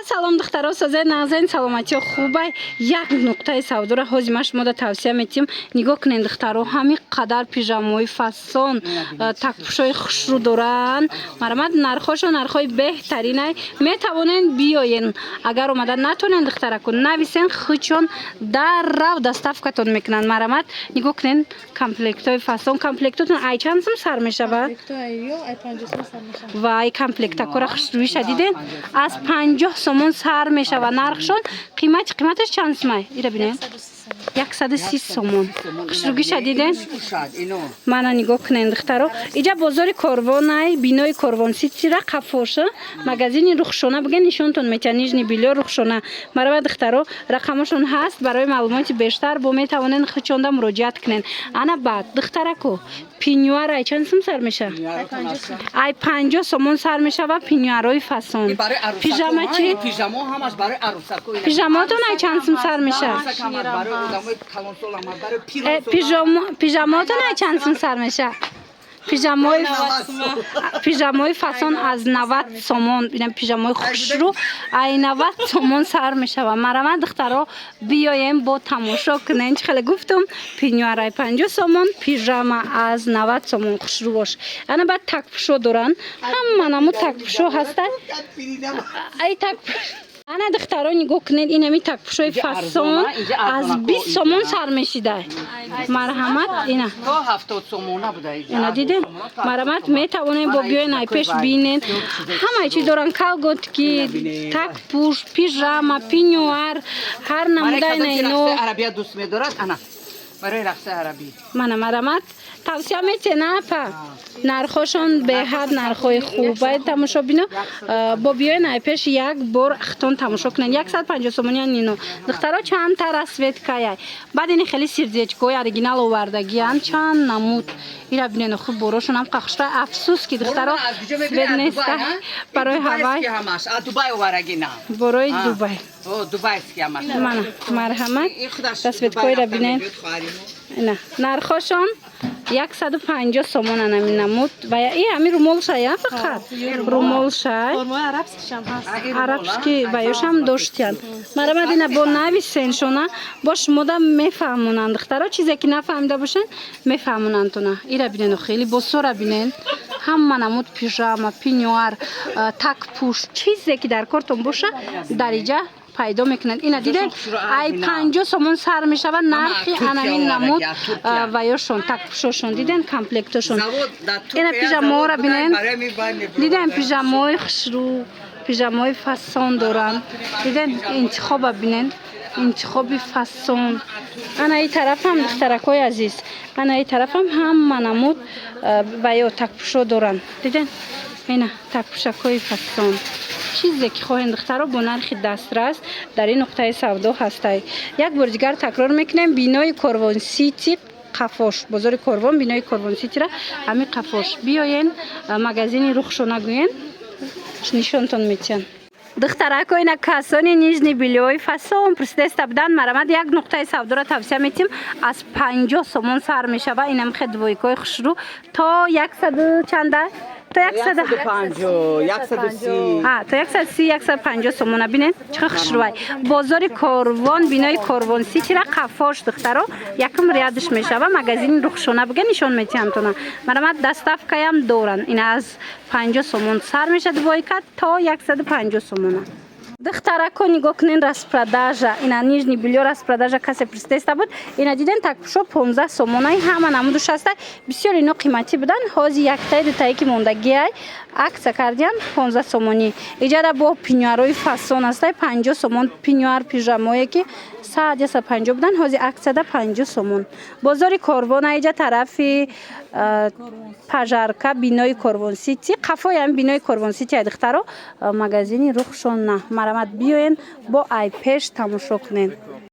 Салом духтаро созай нағзайн саломати хубай як нуқтаи савдора ҳози ма шумода тавсия метим нигоҳ кунед духтаро ҳами қадар пижамои фасон такпушои хушрӯ доранд марамад нархошо нархои беҳтаринай метавонен биёен агар омада натонен духтараку нависен хичон даррав доставкатон мекунанд марамад нигоҳ кунед комплектои фасон комплектотон ай чанд сум сар мешавад вай комплектакора хушрӯиша диден аз 50 сомон сар мешава нархшон қиматаш чанд сумай ира бинед 130 сомон хушрӯгиша диден мана нигоҳ кунед духтаро иҷа бозори корвонай бинои корвонситира қафоша магазини рухшона биген нишонтон метиҳад нижни билё рухшона марава духтаро рақамашон ҳаст барои маълумоти бештар бо метавонен хичонда муроҷиат кунед ана баъд духтараку пинюар ай чанд сум сар меша ай 50 сомон сар мешава пинюарои фасон пижама чи пижамотон ай чанд сум сар меша пижамотон ай чанд сум сар меша пижамои фасон аз 90 сомон бинам пижамои хушрӯ ай 90 сомон сар мешава марама духтаро биёем бо тамошо кунем чӣ хеле гуфтум пинюар ай 50 сомон пижама аз 90 сомон хушрӯ бош ана баъд такпушо доранд ҳама наму такпушо ҳастад ай такпушо ана духтаро нигоҳ кунед инами такпушои фасон аз 20 сомон сар мешида марҳамат ина диден марҳамат метавонед бо биёен ай пеш бинен ҳамаи чиз доранд калготки такпуш пижама пинюар ҳар намудаи ино мана марҳамат тавсия метена па нархошон беҳад нархои хуб бояд тамошо бино бо биёен ай пеш як бор хитон тамошо кунед 150 сомония нино духтаро чандта расветкаяй баъд ини хеле сердечкои оригинал овардагиян чанд намуд ира бинен хуб борошонам қахшра афсус ки духтаро свет неста барои ҳавай борои дубай мана марҳамат расветкои ра бинен ина нархошон 150 сомон анами намуд ва ами румолшай фақат румолшай арабски ваёшам доштиян марамад ина бо нависеншона бо шумода мефаҳмонанд духтаро чизе ки нафаҳмида бошен мефаҳмонандтона ира бинен хеле босора бинен ҳама намуд пижама пинюар такпуш чизе ки дар кортон боша дариҷа пайдо мекунад ина диден ай 50 сомон сар мешава нархи анамин намуд ваёшон такпушошон диден комплектошон ина пижамоора бинен диден пижамои хушрӯ пижамои фасон доранд диден интихоба бинен интихоби фасон ана и тарафам духтаракои азиз ана и тарафам ҳама намуд ваё такпушо доранд диден ина такпушакои фасон чизе ки хоҳем духтаро бо нархи дастрас дар ин нуқтаи савдо ҳастай як бори дигар такрор мекунем бинои корвон сити қафош бозори корвон бинои корвон ситира ҳами қафош биёен магазини рухшона гӯен нишонтон метиҳанд духтарако ина касони нижни билёи фасон пурсидаста буданд марамад як нуқтаи савдора тавсия метим аз 50 сомон сар мешава инам хед двойкои хушрӯ то 100 чанда то 130 сомона бинед чиқа хушрӯвай бозори корвон бинои корвон ситира қафош духтаро якм рядш мешава магазини рухшона бига нишон метиҳамтона марамад доставкаям доранд ина аз 50 сомон сар меша двойка то 150 сомона духтарако нигоҳ кунен распродажа ина нижни билё распродажа касе пурсидаста буд ина диден такпушо 15 сомонаи ҳама намудуш ҳаста бисёр ино қиматӣ буданд ҳози яктаи дутаи ки мондагиай акция кардиян 15 сомонӣ иҷада бо пинюарои фасон ҳастай 50 сомон пинюар пижамое ки 150 буданд ҳози акцияда 50 сомон бозори корвона иҷа тарафи пажарка бинои корвон сити қафоям бинои корвон сити ай духтаро магазини рухшона марамад биёен бо ай пеш тамошо кунен